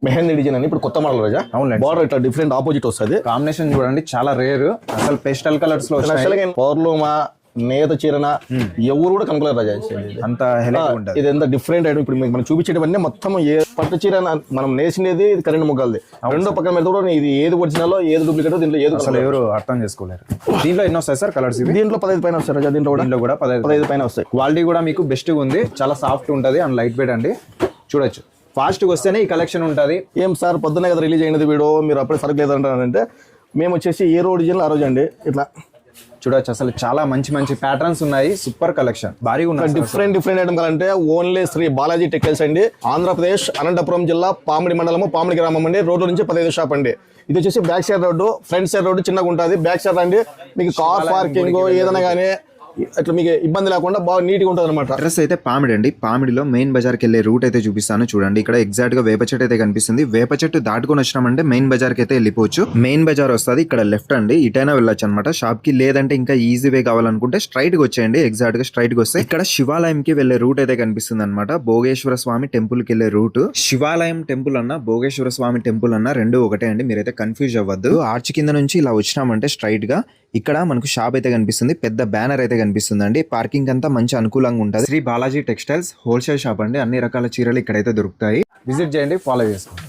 Mehndi design అని ఇప్పుడు కొత్త మోడల్ రాజా. అవునండి. బార్డర్ ఇట్లా డిఫరెంట్ ఆపోజిట్ వస్తుంది. కాంబినేషన్ చూడండి చాలా రేర్, అసలు పేస్టల్ కలర్స్ లో పౌర్లోమా నేత చీరన ఎవరు కూడా కనుకోలేరు రాజా. అంత హెలెక్ట్ ఉంటుంది. ఇది ఎంత డిఫరెంట్ ఐటమ్. ఇప్పుడు మనం చూపించేటవన్నీ మొత్తం ఏ పట్టు చీర మనం నేసినది ఇది కరెంట్ ముగ్గాలది. రెండో పక్కన మీద కూడా ఇది ఏది ఒరిజినల్ ఏది డూప్లికేట్ దీంట్లో ఏది అసలు ఎవరు అర్థం చేసుకోలేరు. దీంట్లో ఎన్ని వస్తాయి సార్ కలర్స్? దీంట్లో 15 పైన వస్తాయి రాజా. దీంట్లో కూడా 15 పైన వస్తాయి. క్వాలిటీ కూడా మీకు బెస్ట్ ఉంది, చాలా సాఫ్ట్ ఉంటుంది అండ్ లైట్ వెయిట్ అండి. చూడొచ్చు ఫాస్ట్గా వస్తేనే ఈ కలెక్షన్ ఉంటుంది. ఏం సార్ పొద్దున్నే కదా రిలీజ్ అయినది వీడియో, మీరు అప్పుడే సరుకు లేదంటారంటే మేము వచ్చేసి ఏ రోజు డిజైన్ ఆ రోజు అండి. ఇట్లా చూడొచ్చు అసలు చాలా మంచి మంచి ప్యాటర్న్స్ ఉన్నాయి. సూపర్ కలెక్షన్, భారీగా ఉన్నాయి. డిఫరెంట్ ఐటమ్ కావాలంటే ఓన్లీ శ్రీ బాలాజీ టెక్స్టైల్స్ అండి, ఆంధ్రప్రదేశ్ అనంతపురం జిల్లా పామిడి మండలము పామిడి గ్రామం అండి. రోడ్డు నుంచి 15 షాప్ అండి. ఇది వచ్చేసి back side road, front side road చిన్నగా ఉంటుంది. బ్యాక్ సైడ్ అండి మీకు కార్ పార్కింగ్ ఏదైనా కానీ అట్లా మీకు ఇబ్బంది లేకుండా బాగా నీట్గా ఉంటుంది అనమాట. అడ్రస్ అయితే పామిడి అండి. పామిడిలో మెయిన్ బజార్కి వెళ్ళే రూట్ అయితే చూపిస్తాను చూడండి. ఇక్కడ ఎగ్జాక్ట్ గా వేప చెట్టు అయితే కనిపిస్తుంది. వేప చెట్టు దాటుకొని వచ్చినామంటే మెయిన్ బజార్కి అయితే వెళ్ళిపోవచ్చు. మెయిన్ బజార్ వస్తుంది, ఇక్కడ లెఫ్ట్ అండి. ఇటైనా వెళ్ళొచ్చు అనమాట షాప్ కి. లేదంటే ఇంకా ఈజీ వే కావాలనుకుంటే స్ట్రైట్ గా వచ్చేయండి. ఎగ్జాక్ట్ గా స్ట్రైట్ గా వస్తే ఇక్కడ శివాలయంకి వెళ్ళే రూట్ అయితే కనిపిస్తుంది అనమాట. భోగేశ్వర స్వామి టెంపుల్ కి వెళ్ళే రూట్. శివాలయం టెంపుల్ అన్న భోగేశ్వర స్వామి టెంపుల్ అన్న రెండు ఒకటే అండి, మీరైతే కన్ఫ్యూజ్ అవ్వద్దు. ఆర్చ్ కింద నుంచి ఇలా వచ్చినామంటే స్ట్రైట్ గా ఇక్కడ మనకు షాప్ అయితే కనిపిస్తుంది. పెద్ద బ్యానర్ అయితే కనిపిస్తుంది అండి. పార్కింగ్ అంతా మంచి అనుకూలంగా ఉంటుంది. Shri Balaji textiles wholesale shop అండి. అన్ని రకాల చీరలు ఇక్కడైతే దొరుకుతాయి. విజిట్ చేయండి, ఫాలో చేసుకోండి.